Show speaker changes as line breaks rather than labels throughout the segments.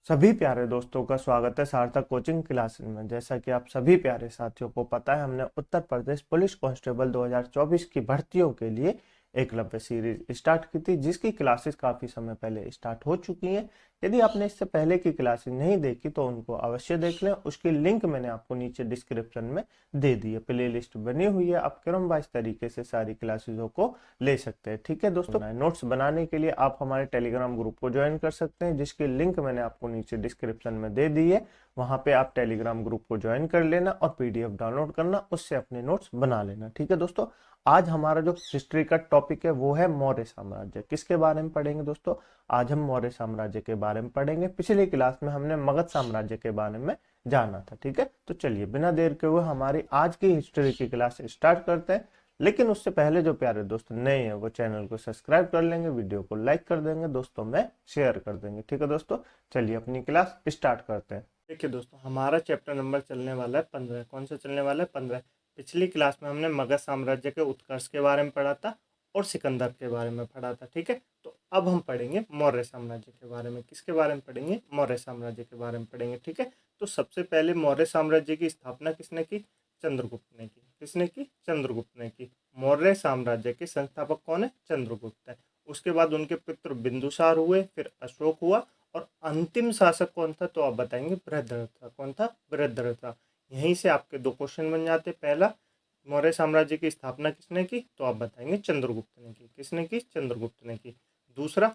सभी प्यारे दोस्तों का स्वागत है सार्थक कोचिंग क्लासेस में। जैसा कि आप सभी प्यारे साथियों को पता है, हमने उत्तर प्रदेश पुलिस कांस्टेबल 2024 की भर्तियों के लिए एकलव्य सीरीज स्टार्ट की थी, जिसकी क्लासेस काफी समय पहले स्टार्ट हो चुकी हैं। यदि आपने इससे पहले की क्लासेस नहीं देखी तो उनको अवश्य देख लें। उसकी लिंक मैंने आपको नीचे डिस्क्रिप्शन में दे दी है। प्ले लिस्ट बनी हुई है, आप क्रम वाइज तरीके से सारी क्लासेसों को ले सकते हैं। ठीक है दोस्तों, नोट्स बनाने के लिए आप हमारे टेलीग्राम ग्रुप को ज्वाइन कर सकते हैं, जिसकी लिंक मैंने आपको नीचे डिस्क्रिप्शन में दे दी है। वहां पे आप टेलीग्राम ग्रुप को ज्वाइन कर लेना और पीडीएफ डाउनलोड करना, उससे अपने नोट्स बना लेना। ठीक है दोस्तों, आज हमारा जो हिस्ट्री का टॉपिक है वो है मौर्य साम्राज्य। किसके बारे में पढ़ेंगे दोस्तों? आज हम मौर्य साम्राज्य के बारे में पढ़ेंगे। पिछली क्लास में हमने मगध साम्राज्य के बारे में जाना था। ठीक है, तो चलिए बिना देर के हुए हमारी आज की हिस्ट्री की क्लास स्टार्ट करते हैं। लेकिन उससे पहले जो प्यारे दोस्त नए हैं वो चैनल को सब्सक्राइब कर लेंगे, वीडियो को लाइक कर देंगे, दोस्तों में शेयर कर देंगे। ठीक है दोस्तों, चलिए अपनी क्लास स्टार्ट करते हैं। देखिए दोस्तों, हमारा चैप्टर नंबर चलने वाला है 15। कौन सा चलने वाला है? 15। पिछली क्लास में हमने मगध साम्राज्य के उत्कर्ष के बारे में पढ़ा था और सिकंदर के बारे में पढ़ा था। ठीक है, तो अब हम पढ़ेंगे मौर्य साम्राज्य के बारे में। किसके बारे में पढ़ेंगे? मौर्य साम्राज्य के बारे में पढ़ेंगे। ठीक है, तो सबसे पहले मौर्य साम्राज्य की स्थापना किसने की? चंद्रगुप्त ने की। किसने की? चंद्रगुप्त ने की। मौर्य साम्राज्य के संस्थापक कौन है? चंद्रगुप्त है। उसके बाद उनके पुत्र बिंदुसार हुए, फिर अशोक हुआ, और अंतिम शासक कौन था? तो आप बताएंगे बृहद्रथ था। कौन था? बृहद्रथ था। यहीं से आपके दो क्वेश्चन बन जाते। पहला, मौर्य साम्राज्य की स्थापना किसने की? तो आप बताएंगे चंद्रगुप्त ने की। किसने की? चंद्रगुप्त ने की। दूसरा,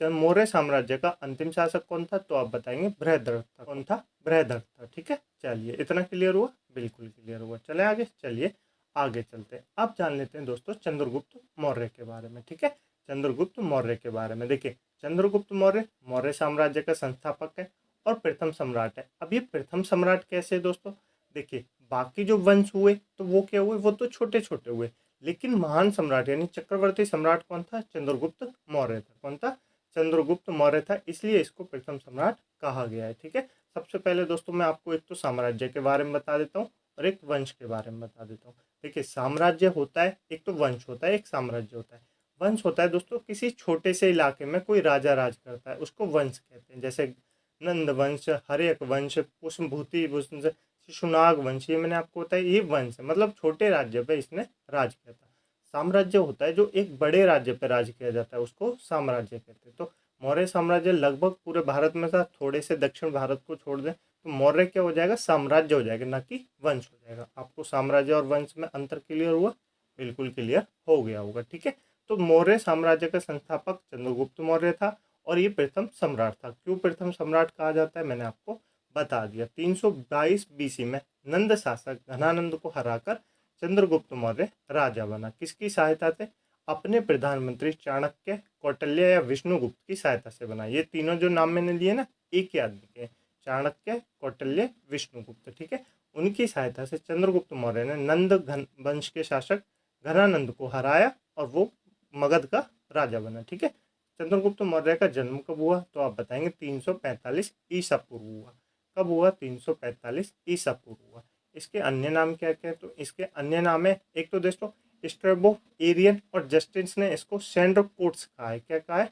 मौर्य साम्राज्य का अंतिम शासक कौन था? तो आप बताएंगे बृहद्रथ था। कौन था? बृहद्रथ था। ठीक है, चलिए इतना क्लियर हुआ? बिल्कुल क्लियर हुआ। चले आगे, चलिए आगे चलते हैं। अब जान लेते हैं दोस्तों चंद्रगुप्त मौर्य के बारे में। ठीक है, चंद्रगुप्त मौर्य के बारे में देखिए, चंद्रगुप्त मौर्य मौर्य साम्राज्य का संस्थापक है और प्रथम सम्राट है। अब ये प्रथम सम्राट कैसे है दोस्तों? देखिए, बाकी जो वंश हुए तो वो क्या हुए? वो तो छोटे छोटे हुए, लेकिन महान सम्राट यानी चक्रवर्ती सम्राट कौन था? चंद्रगुप्त मौर्य था। कौन था? चंद्रगुप्त मौर्य था, इसलिए इसको प्रथम सम्राट कहा गया है। ठीक है, सबसे पहले दोस्तों मैं आपको एक तो साम्राज्य के बारे में बता देता हूँ और एक वंश के बारे में बता देता हूँ। देखिए, साम्राज्य होता है, एक तो वंश होता है, एक साम्राज्य होता है। वंश होता है दोस्तों, किसी छोटे से इलाके में कोई राजा राज करता है, उसको वंश कहते हैं। जैसे नंद वंश, हर्यक वंश, पुष्पभूति वंश, शिशुनाग वंश, ये मैंने आपको बताया, ये वंश है, मतलब छोटे राज्य पे इसने राज किया था। साम्राज्य होता है जो एक बड़े राज्य पे राज किया जाता है, उसको साम्राज्य कहते हैं। तो मौर्य साम्राज्य लगभग पूरे भारत में था, थोड़े से दक्षिण भारत को छोड़ दें तो मौर्य क्या हो जाएगा? साम्राज्य हो जाएगा, ना कि वंश हो जाएगा। आपको साम्राज्य और वंश में अंतर क्लियर हुआ? बिल्कुल क्लियर हो गया होगा। ठीक है, तो मौर्य साम्राज्य का संस्थापक चंद्रगुप्त मौर्य था और ये प्रथम सम्राट था। क्यों प्रथम सम्राट कहा जाता है मैंने आपको बता दिया। 322 बीसी में नंद शासक घनानंद को हराकर चंद्रगुप्त मौर्य राजा बना। किसकी सहायता से? अपने प्रधानमंत्री चाणक्य, कौटिल्य या विष्णुगुप्त की सहायता से बना। ये तीनों जो नाम मैंने लिए ना, एक ही आदमी के, चाणक्य, कौटिल्य, विष्णुगुप्त। ठीक है, उनकी सहायता से चंद्रगुप्त मौर्य ने नंद वंश के शासक घनानंद को हराया और वो मगध का राजा बना। ठीक है, चंद्रगुप्त मौर्य का जन्म कब हुआ? तो आप बताएंगे 345 ईसा पूर्व हुआ। कब हुआ? 345 ईसा पूर्व हुआ। इसके अन्य नाम क्या क्या है? तो इसके अन्य नाम है, एक तो दोस्तों स्ट्रेबो, एरियन और जस्टिस ने इसको सेंड्रोकोट्स कहा है। क्या कहा है?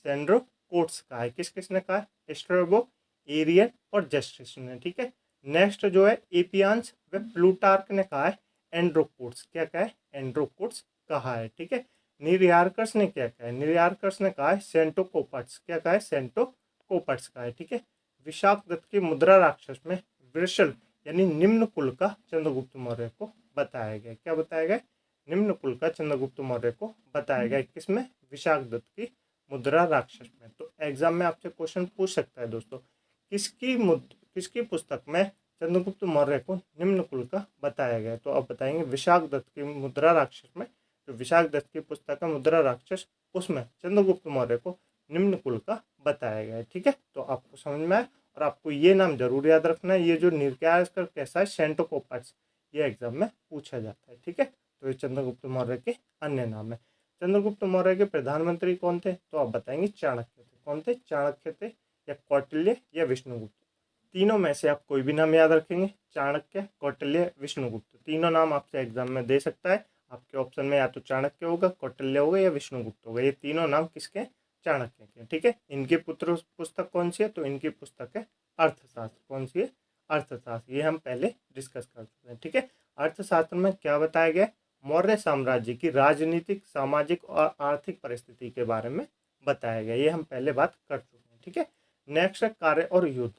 सेंड्रोकोट्स कहा है। किस किसने कहा है? स्ट्रेबो, एरियन और जस्टिस ने। ठीक है, नेक्स्ट जो है एपियंस व प्लूटार्क ने कहा है एंड्रोकोट्स। क्या कहा है? एंड्रोकोट्स कहा है। ठीक है, निर्यारकस ने क्या कहा है? निर्यारकस ने कहा है सेंटोकोपट्स। क्या कहा है? सेंटोकोपट्स कहा है। ठीक है, विशाख दत्त की मुद्रा राक्षस में वृषल यानी निम्न कुल का चंद्रगुप्त मौर्य को बताया गया। क्या बताया गया? निम्न कुल का चंद्रगुप्त मौर्य को बताया गया। किसमें? विशाख दत्त की मुद्रा राक्षस में। तो एग्जाम में आपसे क्वेश्चन पूछ सकता है दोस्तों, किसकी पुस्तक में चंद्रगुप्त मौर्य को निम्न कुल का बताया गया? तो आप बताएंगे विशाख दत्त की मुद्रा राक्षस में। जो विशाख दत्त की पुस्तक है मुद्रा राक्षस, उसमें चंद्रगुप्त मौर्य को निम्न कुल का बताया गया है। ठीक है, तो आपको समझ में आए, और आपको ये नाम जरूर याद रखना है, ये जो निर्यात कैसा है सेंटोकोपट्स, ये एग्जाम में पूछा जाता है। ठीक है, तो ये चंद्रगुप्त मौर्य के अन्य नाम है। चंद्रगुप्त मौर्य के प्रधानमंत्री कौन थे? तो आप बताएंगे चाणक्य थे। कौन थे? चाणक्य थे, या कौटिल्य या विष्णुगुप्त। तीनों में से आप कोई भी नाम याद रखेंगे, चाणक्य, कौटिल्य, विष्णुगुप्त, तीनों नाम आपसे एग्जाम में दे सकता है। आपके ऑप्शन में या तो चाणक्य होगा, कौटिल्य होगा या विष्णुगुप्त होगा। ये तीनों नाम किसके? चाणक्य की। ठीक है, इनकी पुत्र पुस्तक कौन सी है? तो इनकी पुस्तक है अर्थशास्त्र। कौन सी है? अर्थशास्त्र। ये हम पहले डिस्कस कर चुके हैं। ठीक है, अर्थशास्त्र में क्या बताया गया? मौर्य साम्राज्य की राजनीतिक, सामाजिक और आर्थिक परिस्थिति के बारे में बताया गया। ये हम पहले बात कर चुके हैं। ठीक है, नेक्स्ट है कार्य और युद्ध।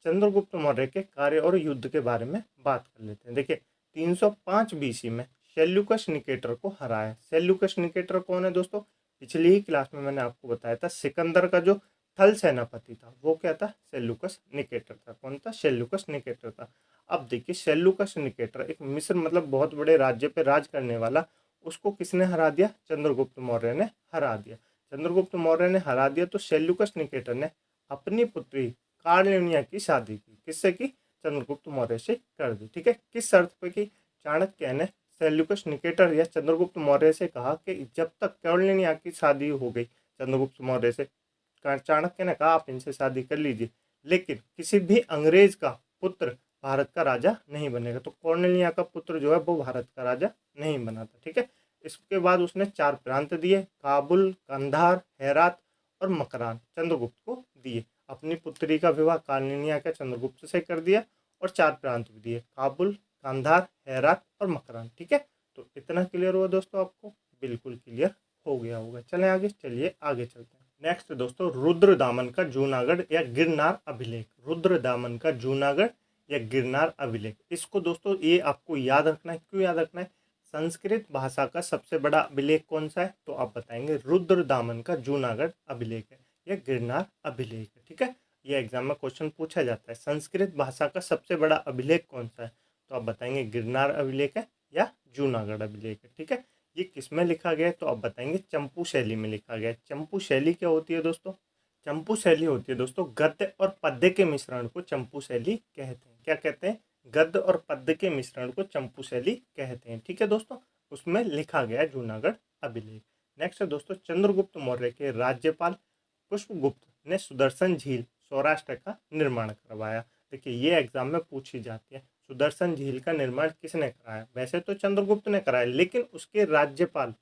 चंद्रगुप्त मौर्य के कार्य और युद्ध के बारे में बात कर लेते हैं। देखिए, 305 बीसी में सेल्यूकस निकेटर को हराया। सेल्यूकस निकेटर कौन है दोस्तों? पिछली ही क्लास में मैंने आपको बताया था, सिकंदर का जो थल सेनापति था वो क्या था? सेल्यूकस निकेटर था। कौन था? सेल्यूकस निकेटर था। अब देखिए, सेल्यूकस निकेटर एक मिस्र मतलब बहुत बड़े राज्य पे राज करने वाला, उसको किसने हरा दिया? चंद्रगुप्त मौर्य ने हरा दिया। चंद्रगुप्त मौर्य ने हरा दिया तो सेल्यूकस निकेटर ने अपनी पुत्री कार्लिनिया की शादी की। किससे की? चंद्रगुप्त मौर्य से कर दी। ठीक है, किस शर्त पे की? चाणक्य ने सेल्यूकस निकेटर या चंद्रगुप्त मौर्य से कहा कि जब तक कार्लिनिया की शादी हो गई चंद्रगुप्त मौर्य से, चाणक्य ने कहा आप इनसे शादी कर लीजिए, लेकिन किसी भी अंग्रेज का पुत्र भारत का राजा नहीं बनेगा। तो कॉर्नेलिया का पुत्र जो है वो भारत का राजा नहीं बना था। ठीक है, इसके बाद उसने 4 प्रांत दिए, काबुल, कंधार, हेरात और मकरान, चंद्रगुप्त को दिए। अपनी पुत्री का विवाह कार्लिनिया के चंद्रगुप्त से कर दिया और 4 प्रांत भी दिए, काबुल, कंधार, हेरात और मकरान। ठीक है, तो इतना क्लियर हुआ दोस्तों आपको? बिल्कुल क्लियर हो गया होगा। चलें आगे, चलिए आगे चलते हैं। नेक्स्ट दोस्तों, रुद्रदामन का जूनागढ़ या गिरनार अभिलेख। रुद्रदामन का जूनागढ़ या गिरनार अभिलेख, इसको दोस्तों ये आपको याद रखना है। क्यों याद रखना है? संस्कृत भाषा का सबसे बड़ा अभिलेख कौन सा है? तो आप बताएंगे रुद्रदामन का जूनागढ़ अभिलेख है या गिरनार अभिलेख है। ठीक है, ये एग्जाम में क्वेश्चन पूछा जाता है, संस्कृत भाषा का सबसे बड़ा अभिलेख कौन सा है? तो आप बताएंगे गिरनार अभिलेख है या जूनागढ़ अभिलेख है। ठीक है, ये किस में लिखा गया है? तो आप बताएंगे चंपू शैली में लिखा गया है। चंपू शैली क्या होती है दोस्तों? चंपू शैली होती है दोस्तों गद्य और पद्य के मिश्रण को चंपू शैली कहते हैं। क्या कहते हैं? गद्य और पद्य के मिश्रण को चंपू शैली कहते हैं। ठीक है दोस्तों, उसमें लिखा गया है जूनागढ़ अभिलेख। नेक्स्ट है दोस्तों, चंद्रगुप्त मौर्य के राज्यपाल पुष्पगुप्त ने सुदर्शन झील सौराष्ट्र का निर्माण करवाया। देखिए, ये एग्जाम में पूछी जाती है, सुदर्शन झील का निर्माण किसने कराया? वैसे तो चंद्रगुप्त ने कराया, लेकिन उसके राज्यपाल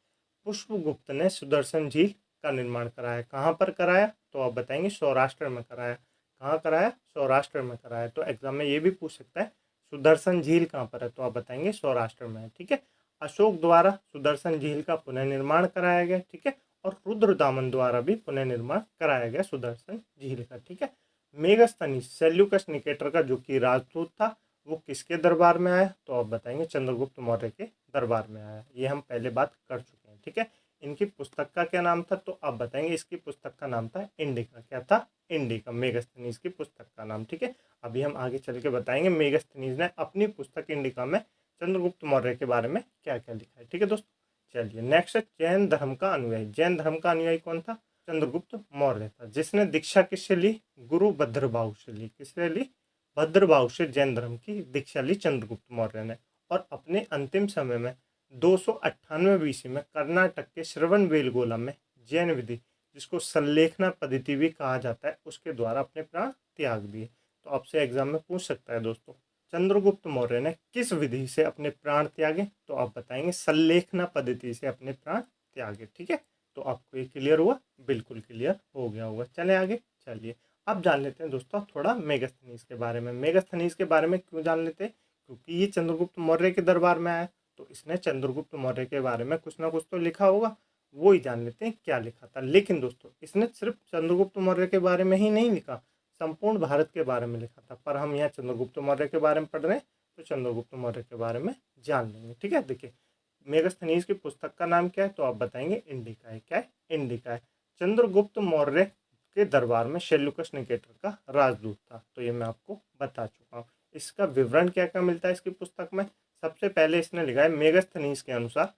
पुष्पगुप्त ने सुदर्शन झील का निर्माण कराया। कहाँ पर कराया? तो आप बताएंगे सौराष्ट्र में कराया। कहाँ कराया? सौराष्ट्र में कराया। तो एग्जाम में ये भी पूछ सकता है सुदर्शन झील कहाँ पर है? तो आप बताएंगे सौराष्ट्र में है। ठीक है, अशोक द्वारा सुदर्शन झील का पुनर्निर्माण कराया गया। ठीक है, और रुद्रदामन द्वारा भी पुनर्निर्माण कराया गया सुदर्शन झील का। ठीक है, मेगस्थनीज सेल्यूकस निकेटर का जो कि राजदूत था वो किसके दरबार में आया? तो आप बताएंगे चंद्रगुप्त मौर्य के दरबार में आया। ये हम पहले बात कर चुके हैं। ठीक है, इनकी पुस्तक का क्या नाम था? तो आप बताएंगे इसकी पुस्तक का नाम था इंडिका। क्या था? इंडिका, मेगस्थनीज की पुस्तक का नाम। ठीक है, अभी हम आगे चल के बताएंगे मेगस्थनीज ने अपनी पुस्तक इंडिका में चंद्रगुप्त मौर्य के बारे में क्या क्या लिखा है। ठीक है दोस्तों, चलिए नेक्स्ट है जैन धर्म का अनुयायी। जैन धर्म का अनुयायी कौन था? चंद्रगुप्त मौर्य था। जिसने दीक्षा किससे ली? गुरु भद्रबाहु से ली। किससे ली? भद्रबाहु से जैन धर्म की दीक्षा ली चंद्रगुप्त मौर्य ने। और अपने अंतिम समय में 298 बीसी में कर्नाटक के श्रवणबेलगोला में जैन विधि, जिसको संलेखना पद्धति भी कहा जाता है, उसके द्वारा अपने प्राण त्याग दिए। तो आपसे एग्जाम में पूछ सकता है दोस्तों, चंद्रगुप्त मौर्य ने किस विधि से अपने प्राण त्यागे? तो आप बताएंगे संलेखना पद्धति से अपने प्राण त्यागे। ठीक है, तो आपको ये क्लियर हुआ? बिल्कुल क्लियर हो गया होगा। चले आगे, चलिए अब जान लेते हैं दोस्तों थोड़ा मेगस्थनीज के बारे में। मेगस्थनीज के बारे में क्यों जान लेते हैं? क्योंकि ये चंद्रगुप्त मौर्य के दरबार में आया, तो इसने चंद्रगुप्त मौर्य के बारे में कुछ ना कुछ तो लिखा होगा, वो ही जान लेते हैं क्या लिखा था। लेकिन दोस्तों इसने सिर्फ चंद्रगुप्त मौर्य के बारे में ही नहीं लिखा, संपूर्ण भारत के बारे में लिखा था। पर हम यहाँ चंद्रगुप्त मौर्य के बारे में पढ़ रहे हैं तो चंद्रगुप्त मौर्य के बारे में जान लेंगे। ठीक है, देखिए मेगस्थनीज की पुस्तक का नाम क्या है? तो आप बताएंगे इंडिका है। क्या है? इंडिका है। चंद्रगुप्त मौर्य के दरबार में सेल्यूकस निकेटर का राजदूत था, तो ये मैं आपको बता चुका हूँ। इसका विवरण क्या क्या मिलता है इसकी पुस्तक में? सबसे पहले इसने लिखा है मेगस्थनीज के अनुसार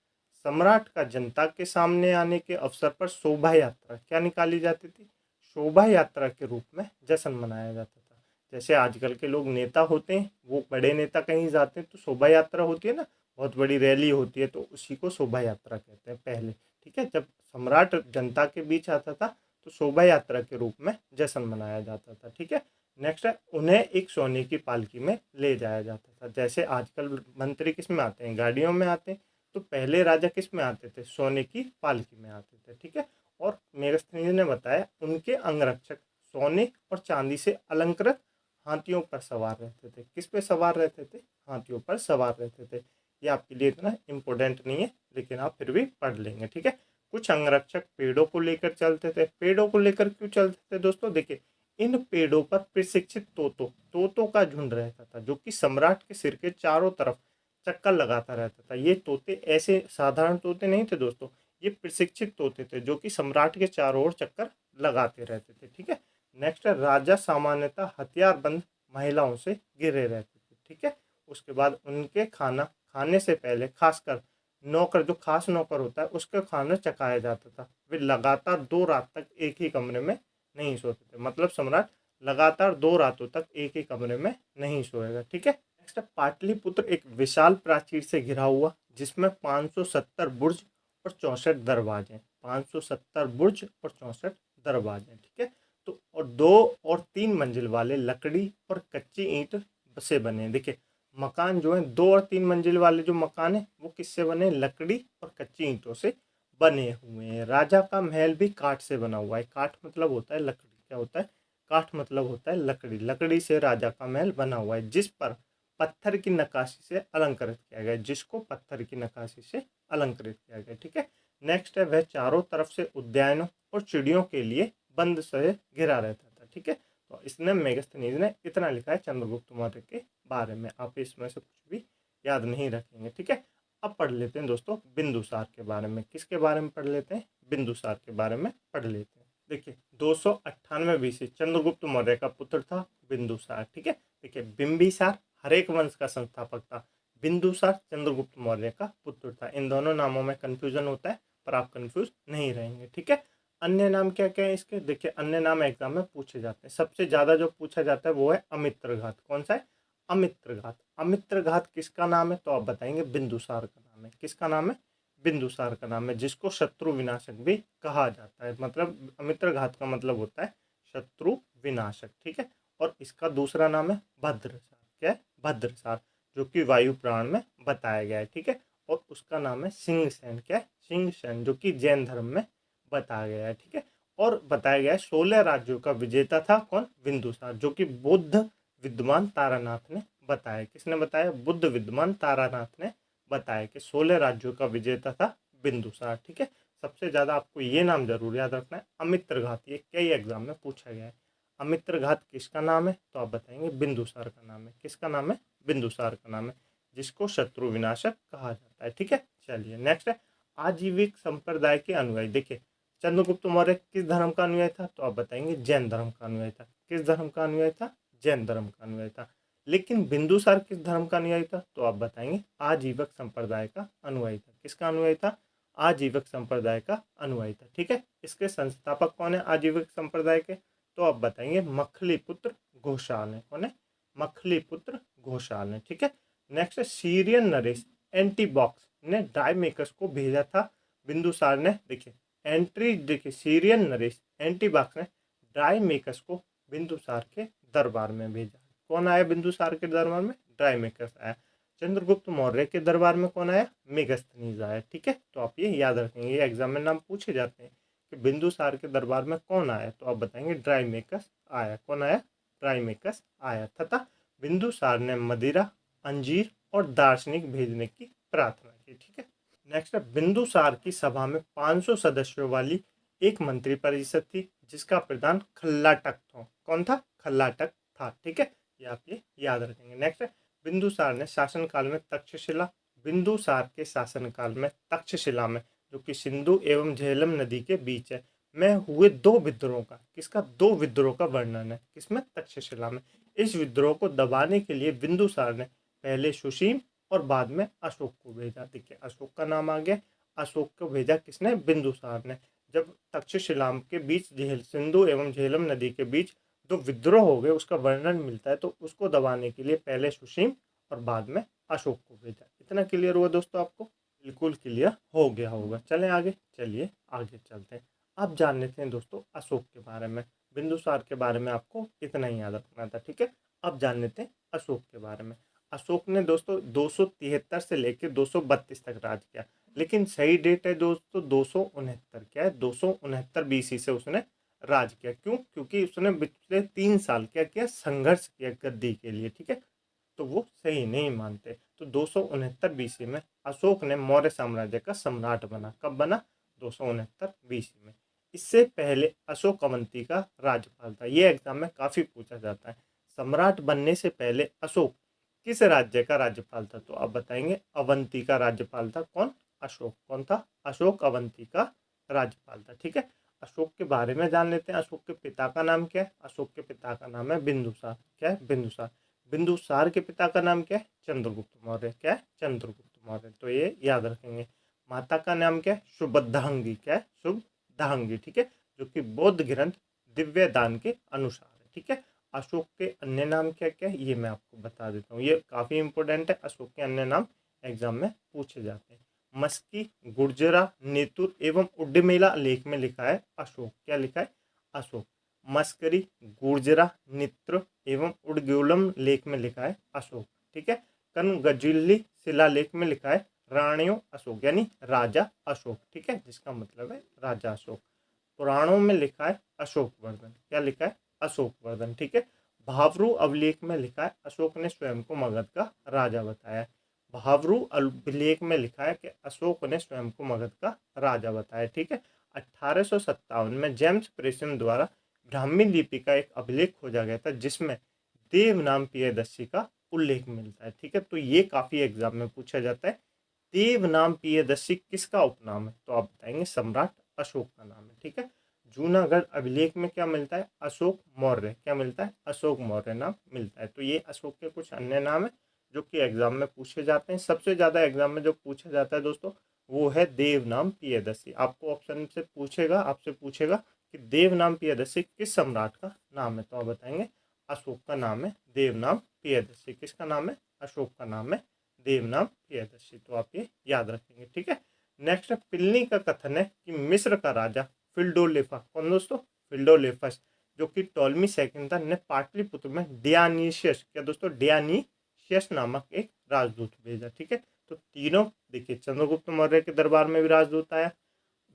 सम्राट का जनता के सामने आने के अवसर पर शोभा यात्रा क्या निकाली जाती थी? शोभा यात्रा के रूप में जश्न मनाया जाता था। जैसे आजकल के लोग नेता होते हैं, वो बड़े नेता कहीं जाते हैं तो शोभा यात्रा होती है ना, बहुत बड़ी रैली होती है, तो उसी को शोभा यात्रा कहते हैं पहले। ठीक है, जब सम्राट जनता के बीच आता था तो शोभा यात्रा के रूप में जश्न मनाया जाता था। ठीक है, नेक्स्ट है उन्हें एक सोने की पालकी में ले जाया जाता था। जैसे आजकल मंत्री किस में आते हैं? गाड़ियों में आते हैं, तो पहले राजा किस में आते थे? सोने की पालकी में आते थे। ठीक है, और मेगस्थनीज ने बताया उनके अंगरक्षक सोने और चांदी से अलंकृत हाथियों पर सवार रहते थे। किस पे सवार रहते थे? हाथियों पर सवार रहते थे। ये आपके लिए इतना इम्पोर्टेंट नहीं है, लेकिन आप फिर भी पढ़ लेंगे, ठीक है। कुछ अंगरक्षक पेड़ों को लेकर चलते थे। पेड़ों को लेकर क्यों चलते थे दोस्तों? देखिए, इन पेड़ों पर प्रशिक्षित तोतों का झुंड रहता था, जो कि सम्राट के सिर के चारों तरफ चक्कर लगाता रहता था। ये तोते ऐसे साधारण तोते नहीं थे दोस्तों, ये प्रशिक्षित तोते थे जो कि सम्राट के चारों ओर चक्कर लगाते रहते थे, ठीक है। नेक्स्ट है, राजा सामान्यतः हथियारबंद महिलाओं से घिरे रहते थे, ठीक है। उसके बाद उनके खाना खाने से पहले खासकर नौकर, जो खास नौकर होता है, उसका खाना चखाया जाता था। वे लगातार 2 रात तक एक ही कमरे में नहीं सोते थे। मतलब सम्राट लगातार 2 रातों तक एक ही कमरे में नहीं सोएगा, ठीक है। नेक्स्ट है, पाटलिपुत्र एक विशाल प्राचीर से घिरा हुआ, जिसमें 570 बुर्ज और 64 दरवाजे, 570 बुर्ज और 64 दरवाजे, ठीक है। तो और 2 और 3 मंजिल वाले लकड़ी और कच्ची ईंट से बने। देखिए, मकान जो है 2 और 3 मंजिल वाले जो मकान है वो किससे बने? लकड़ी और कच्ची ईंटों से बने हुए हैं। राजा का महल भी काठ से बना हुआ है। काठ मतलब होता है लकड़ी। क्या होता है? काठ मतलब होता है लकड़ी। लकड़ी से राजा का महल बना हुआ है, जिस पर पत्थर की नक्काशी से अलंकृत किया गया, जिसको पत्थर की नक्काशी से अलंकृत किया गया, ठीक है। नेक्स्ट है, वह चारों तरफ से उद्यानों और चिड़ियों के लिए बंद से घिरा रहता था, ठीक है। तो इसने मेगस्थनीज ने इतना लिखा है चंद्रगुप्त मौर्य के बारे में। आप इसमें से कुछ भी याद नहीं रखेंगे, ठीक है। अब पढ़ लेते हैं दोस्तों बिंदुसार के बारे में। किसके बारे में पढ़ लेते हैं? बिंदुसार के बारे में पढ़ लेते हैं। देखिए, 298 बीसी चंद्रगुप्त मौर्य का पुत्र था बिंदुसार, ठीक है। देखिए, बिंबिसार हरेक वंश का संस्थापक था। बिंदुसार चंद्रगुप्त मौर्य का पुत्र था। इन दोनों नामों में कंफ्यूजन होता है, पर आप कंफ्यूज नहीं रहेंगे, ठीक है। अन्य नाम क्या क्या है इसके? देखिए, अन्य नाम एग्जाम में पूछे जाते हैं। सबसे ज्यादा जो पूछा जाता है वो है अमित्रघात। कौन सा है? अमित्रघात। अमित्रघात किसका नाम है? तो आप बताएंगे बिंदुसार का नाम है। किसका नाम है? बिंदुसार का नाम है, जिसको शत्रु विनाशक भी कहा जाता है। मतलब अमित्रघात का मतलब होता है शत्रु विनाशक, ठीक है। और इसका दूसरा नाम है भद्रसार। क्या है? भद्रसार, जो कि वायु पुराण में बताया गया है, ठीक है। और उसका नाम है सिंहसेन। क्या है? सिंहसेन, जो कि जैन धर्म में बताया गया है, ठीक है। और बताया गया है 16 राज्यों का विजेता था कौन? बिंदुसार, जो कि बुद्ध विद्वान तारानाथ ने बताया। किसने बताया? बुद्ध विद्वान तारानाथ ने बताया कि 16 राज्यों का विजेता था बिंदुसार, ठीक है। सबसे ज्यादा आपको ये नाम जरूर याद रखना है, अमित्रघात। ये कई एग्जाम में पूछा गया है। अमित्रघात किसका नाम है? तो आप बताएंगे बिंदुसार का नाम है। किसका नाम है? बिंदुसार का नाम है, जिसको शत्रु विनाशक कहा जाता है, ठीक है। चलिए, नेक्स्ट है, आजीविक संप्रदाय के अनुयायी। देखिए, चंद्रगुप्त मौर्य किस धर्म का अनुयायी था? तो आप बताएंगे जैन धर्म का अनुयायी था। किस धर्म का अनुयायी था? जैन धर्म का अनुयायी था। लेकिन बिंदुसार किस धर्म का अनुयायी था? तो आप बताएंगे आजीवक संप्रदाय का अनुयायी था। किसका अनुयायी था? आजीवक संप्रदाय का अनुयायी था, ठीक है। इसके संस्थापक कौन है आजीवक संप्रदाय के? तो आप बताएंगे मखलीपुत्र घोषाल ने। कौन है? मखलीपुत्र घोषाल ने, ठीक है। नेक्स्ट है, सीरियन नरेश एंटीबॉक्स ने डायमेकस को भेजा था बिंदुसार ने। देखिए, देखिए, सीरियन नरेश एंटीबॉक्स ने डायमेकस को बिंदुसार के दरबार में भेजा। कौन आया बिंदुसार के दरबार में? डायमेकस आया। चंद्रगुप्त मौर्य के दरबार में कौन आया? मेगस्थनीज आया, ठीक है। तो आप ये याद रखेंगे, ये एग्जाम में नाम पूछे जाते हैं कि बिंदुसार के दरबार में कौन आया। तो आप बताएंगे ड्राइमेकस आया। कौन आया? ड्राइमेकस आया। तथा बिंदुसार ने मदिरा, अंजीर और दार्शनिक भेजने की प्रार्थना की, ठीक है। नेक्स्ट है, बिंदुसार की सभा में 500 सदस्यों वाली एक मंत्री परिषद थी, जिसका प्रधान खल्लाटक था। कौन था? खल्लाटक था, ठीक है। ये आप ये याद रखेंगे। नेक्स्ट है, बिंदुसार ने शासनकाल में तक्षशिला, बिंदुसार के शासनकाल में तक्षशिला में, जो कि सिंधु एवं झेलम नदी के बीच है, में हुए 2 विद्रोह का, किसका? 2 विद्रोह का वर्णन है। किसमें? तक्षशिला में। इस विद्रोह को दबाने के लिए बिंदुसार ने पहले सुशील और बाद में अशोक को भेजा। देखिए, अशोक का नाम आ गया। अशोक को भेजा किसने? बिंदुसार ने। जब तक्षशिला के बीच सिंधु एवं झेलम नदी के बीच 2 विद्रोह हो गए, उसका वर्णन मिलता है, तो उसको दबाने के लिए पहले सुशील और बाद में अशोक को भेजा। इतना क्लियर हुआ दोस्तों आपको? बिल्कुल क्लियर हो गया होगा। चलें आगे। चलिए आगे चलते हैं। अब जान लेते हैं दोस्तों अशोक के बारे में। बिंदुसार के बारे में आपको इतना ही याद रखना था, ठीक है। अब जान लेते हैं अशोक के बारे में। अशोक ने दोस्तों 273 से लेकर 232 तक राज किया। लेकिन सही डेट है दोस्तों 269। क्या है? 269 BC से उसने राज किया। क्यों? क्योंकि उसने पिछले 3 साल क्या किया? संघर्ष किया गद्दी के लिए। ठीक है, तो वो सही नहीं मानते। तो 269 BC में अशोक ने मौर्य साम्राज्य का सम्राट बना। कब बना? 269 BC में। इससे पहले अशोक अवंती का राज्यपाल था। ये एग्जाम में काफी पूछा जाता है। सम्राट बनने से पहले अशोक किस राज्य का राज्यपाल था? तो आप बताएंगे अवंती का राज्यपाल था। कौन? अशोक। कौन था? अशोक अवंती का राज्यपाल था। ठीक है, अशोक के बारे में जान लेते हैं। अशोक के पिता का नाम क्या है? अशोक के पिता का नाम है बिंदुसार। क्या है? बिंदुसार। बिंदुसार के पिता का नाम क्या है? चंद्रगुप्त मौर्य। क्या है? चंद्रगुप्त मौर्य। तो ये याद रखेंगे। माता का नाम क्या है? शुभदांगी। क्या है? शुभदांगी। ठीक है, जो कि बौद्ध ग्रंथ दिव्य दान के अनुसार है। ठीक है, अशोक के अन्य नाम क्या क्या है ये मैं आपको बता देता हूँ। ये काफी इंपॉर्टेंट है। अशोक के अन्य नाम एग्जाम में पूछे जाते हैं। मस्की, गुर्जरा, नेतुर एवं उड्डमेला लेख में लिखा है अशोक। क्या लिखा है? अशोक। मस्करी, गुर्जरा, नित्र एवं उडगोलम लेख में लिखा है अशोक। ठीक है, कनगजिल्ली शिलालेख में लिखा है राणियों अशोक, यानी राजा अशोक। ठीक है, जिसका मतलब है राजा अशोक। पुराणों में लिखा है अशोक वर्धन। क्या लिखा है? अशोक वर्धन। ठीक है, भावरू अभिलेख में लिखा है अशोक ने स्वयं को मगध का राजा बताया। भावरू अभिलेख में लिखा है कि अशोक ने स्वयं को मगध का राजा बताया। ठीक है, 1857 में जेम्स प्रेसिम द्वारा ब्राह्मी लिपि का एक अभिलेख खोजा गया था, जिसमें देव नाम प्रियदर्शी का उल्लेख मिलता है। ठीक है, तो ये काफी एग्जाम में पूछा जाता है। देव नाम प्रियदर्शी किसका उपनाम है? तो आप बताएंगे सम्राट अशोक का नाम है। ठीक है, जूनागढ़ अभिलेख में क्या मिलता है? अशोक मौर्य। क्या मिलता है? अशोक मौर्य नाम मिलता है। तो ये अशोक के कुछ अन्य नाम है जो कि एग्जाम में पूछे जाते हैं। सबसे ज्यादा एग्जाम में जो पूछा जाता है दोस्तों वो है देव नाम प्रियदर्शी। आपको ऑप्शन से पूछेगा, आपसे पूछेगा कि देव नाम प्रियदर्शी किस सम्राट का नाम है? तो आप बताएंगे अशोक का नाम है देव नाम प्रियदर्शी। किसका नाम है? अशोक का नाम है देव नाम प्रियदर्शी। तो आप ये याद रखेंगे। ठीक है, नेक्स्ट है पिलनी का कथन है कि मिस्र का राजा फिल्डोलेफा। कौन दोस्तों? फिल्डोलेफस, जो कि टॉलमी सेकंड था, ने पाटलिपुत्र में डियानीशियस, क्या दोस्तों? डियानीशियस नामक एक राजदूत भेजा। ठीक है, तो तीनों देखिए, चंद्रगुप्त मौर्य के दरबार में भी राजदूत आया,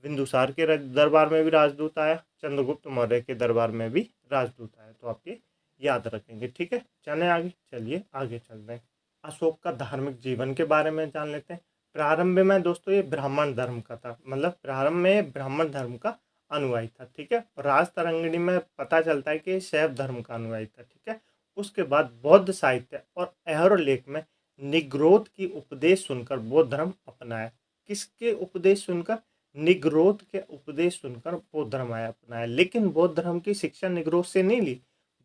बिंदुसार के दरबार में भी राजदूत आया, चंद्रगुप्त मौर्य के दरबार में भी राजदूत आया। तो आप ये याद रखेंगे। ठीक है, चले आगे, चलिए आगे चलते हैं। अशोक का धार्मिक जीवन के बारे में जान लेते हैं। प्रारंभ में दोस्तों ये ब्राह्मण धर्म का था, मतलब प्रारंभ में ब्राह्मण धर्म का अनुयायी था। ठीक है, राज तरंगिणी में पता चलता है कि शैव धर्म का अनुयायी था। ठीक है, उसके बाद बौद्ध साहित्य और अहर लेख में निग्रोध की उपदेश सुनकर बौद्ध धर्म अपनाया। किसके उपदेश सुनकर? निग्रोध के उपदेश सुनकर बौद्ध धर्म आया अपनाया। लेकिन बौद्ध धर्म की शिक्षा निग्रोध से नहीं ली।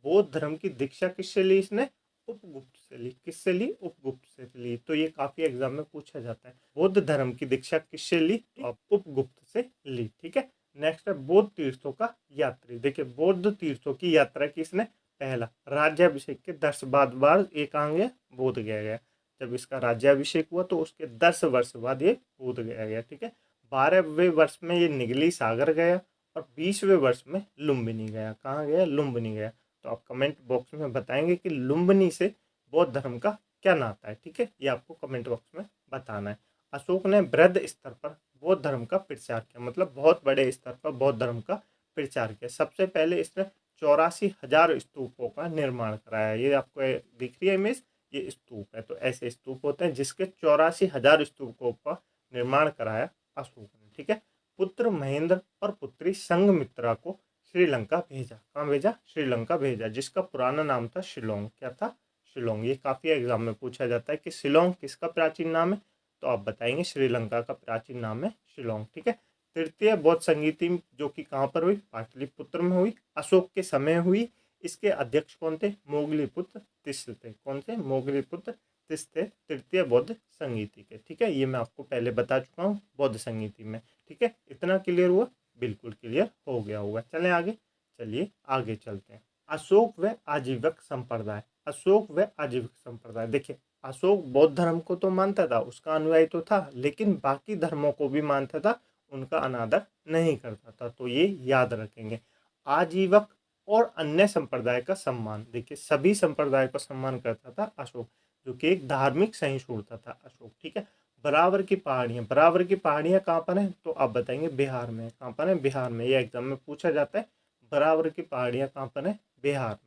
बौद्ध धर्म की दीक्षा किससे ली इसने? उपगुप्त से ली। किससे ली? उपगुप्त से ली। तो ये काफी एग्जाम में पूछा जाता है। बौद्ध धर्म की दीक्षा किससे ली? तो आप उपगुप्त से ली। ठीक है, नेक्स्ट है बौद्ध तीर्थों का यात्री। देखिए, बौद्ध तीर्थों की यात्रा किसने? पहला राज्याभिषेक के 10 बाद ये कहाँ गया? बोध गया गया। जब इसका राज्याभिषेक हुआ तो उसके 10 वर्ष बाद ये बोध गया गया। ठीक है, 12वें वर्ष में ये निगली सागर गया और 20वें वर्ष में लुम्बिनी गया। कहाँ गया? लुम्बिनी गया। तो आप कमेंट बॉक्स में बताएंगे कि लुम्बिनी से बौद्ध धर्म का क्या नाता है। ठीक है, ये आपको कमेंट बॉक्स में बताना है। अशोक ने बृहद स्तर पर बौद्ध धर्म का प्रचार किया, मतलब बहुत बड़े स्तर पर बौद्ध धर्म का प्रचार किया। सबसे पहले इसने 84,000 स्तूपों का निर्माण कराया। ये आपको दिख रही है इमेज, ये स्तूप है। तो ऐसे स्तूप होते हैं जिसके 84,000 स्तूपों का निर्माण कराया अशोक ने। ठीक है, पुत्र महेंद्र और पुत्री संघमित्रा को श्रीलंका भेजा। कहाँ भेजा? श्रीलंका भेजा, जिसका पुराना नाम था शिलोंग। क्या था? शिलोंग। ये काफी एग्जाम में पूछा जाता है कि शिलोंग किसका प्राचीन नाम है? तो आप बताएंगे श्रीलंका का प्राचीन नाम है शिलोंग। ठीक है, तृतीय बौद्ध संगीति जो कि कहाँ पर हुई? पाटलिपुत्र में हुई, अशोक के समय हुई। इसके अध्यक्ष कौन थे? मोगलीपुत्र तिस्र थे। कौन थे? मोगलीपुत्र तिस्र थे तृतीय बौद्ध संगीति के। ठीक है, ये मैं आपको पहले बता चुका हूँ बौद्ध संगीति में। ठीक है, इतना क्लियर हुआ? बिल्कुल क्लियर हो गया होगा। चलें आगे, चलिए आगे चलते हैं। अशोक व आजीवक संप्रदाय। अशोक व आजीवक संप्रदाय, देखिए अशोक बौद्ध धर्म को तो मानता था, उसका अनुयायी तो था, लेकिन बाकी धर्मों को भी मानता था, उनका अनादर नहीं करता था। तो ये याद रखेंगे। आजीवक और अन्य संप्रदाय का सम्मान, देखिए सभी संप्रदाय का सम्मान करता था अशोक, जो कि एक धार्मिक सहिष्णुता था अशोक। ठीक है, बराबर की पहाड़ियाँ, बराबर की पहाड़ियाँ कहाँ पर हैं, तो आप बताएंगे बिहार में। कहाँ पर है, बिहार में। ये एग्जाम में पूछा जाता है, बराबर की पहाड़ियाँ कहाँ पर है, बिहार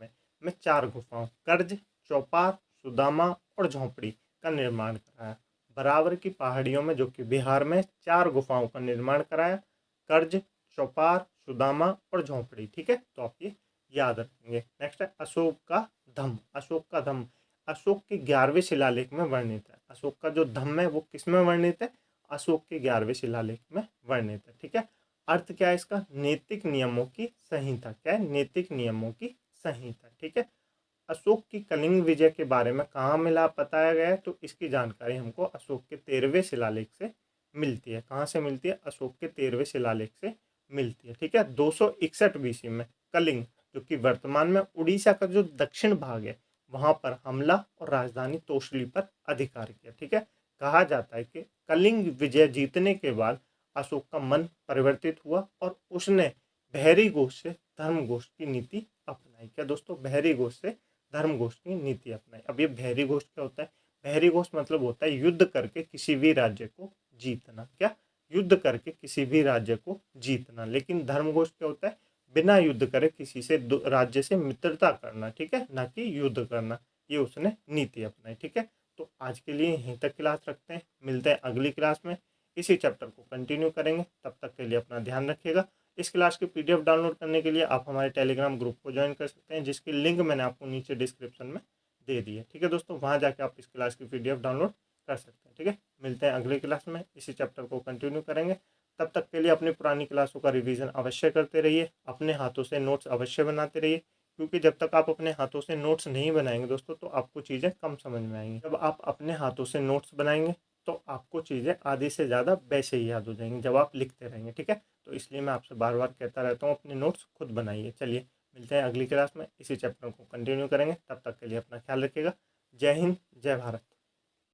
में 4 गुफाओं कर्ज, चौपार, सुदामा और झोंपड़ी का निर्माण कराया। बराबर की पहाड़ियों में जो कि बिहार में 4 गुफाओं का निर्माण कराया, कर्ज, चौपार, सुदामा और झोंपड़ी। ठीक है, तो आप ये याद रखेंगे। नेक्स्ट है अशोक का धम्म। अशोक का धम्म अशोक के 11वें शिलालेख में वर्णित है। अशोक का जो धम्म है वो किस में वर्णित है, अशोक के 11वें शिलालेख में वर्णित है। ठीक है, अर्थ क्या है इसका, नैतिक नियमों की संहिता। क्या है, नैतिक नियमों की संहिता। ठीक है, अशोक की कलिंग विजय के बारे में कहाँ मिला बताया गया है, तो इसकी जानकारी हमको अशोक के 13वें शिलालेख से मिलती है। कहाँ से मिलती है, अशोक के 13वें शिलालेख से मिलती है। ठीक है, 261 बीसी में कलिंग, जो कि वर्तमान में उड़ीसा का जो दक्षिण भाग है, वहां पर हमला और राजधानी तोशली पर अधिकार किया। ठीक है, कहा जाता है कि कलिंग विजय जीतने के बाद अशोक का मन परिवर्तित हुआ और उसने बहरी घोष से धर्म घोष की नीति अपनाई। क्या दोस्तों, बहरी घोष से धर्म घोष की नीति अपनाई। अब ये बहरी घोष क्या होता है, बहरी घोष मतलब होता है युद्ध करके किसी भी राज्य को जीतना। क्या, युद्ध करके किसी भी राज्य को जीतना। लेकिन धर्म घोष क्या होता है, बिना युद्ध करे किसी से राज्य से मित्रता करना। ठीक है, ना कि युद्ध करना। ये उसने नीति अपनाई। ठीक है, तो आज के लिए यहीं तक क्लास रखते हैं, मिलते हैं अगली क्लास में, इसी चैप्टर को कंटिन्यू करेंगे। तब तक के लिए अपना ध्यान रखिएगा। इस क्लास की पीडीएफ डाउनलोड करने के लिए आप हमारे टेलीग्राम ग्रुप को ज्वाइन कर सकते हैं, जिसकी लिंक मैंने आपको नीचे डिस्क्रिप्शन में दे दी है। ठीक है दोस्तों, वहाँ जाके आप इस क्लास की पीडीएफ डाउनलोड कर सकते हैं। ठीक है, मिलते हैं अगली क्लास में, इसी चैप्टर को कंटिन्यू करेंगे। तब तक के लिए अपनी पुरानी क्लासों का रिवीजन अवश्य करते रहिए, अपने हाथों से नोट्स अवश्य बनाते रहिए, क्योंकि जब तक आप अपने हाथों से नोट्स नहीं बनाएंगे दोस्तों, तो आपको चीज़ें कम समझ में आएंगी। जब आप अपने हाथों से नोट्स बनाएंगे तो आपको चीज़ें आधे से ज़्यादा वैसे ही याद हो जाएंगी जब आप लिखते रहेंगे। ठीक है, तो इसलिए मैं आपसे बार बार कहता रहता हूँ, अपने नोट्स खुद बनाइए। चलिए, मिलते हैं अगली क्लास में, इसी चैप्टर को कंटिन्यू करेंगे। तब तक के लिए अपना ख्याल रखिएगा। जय हिंद, जय भारत।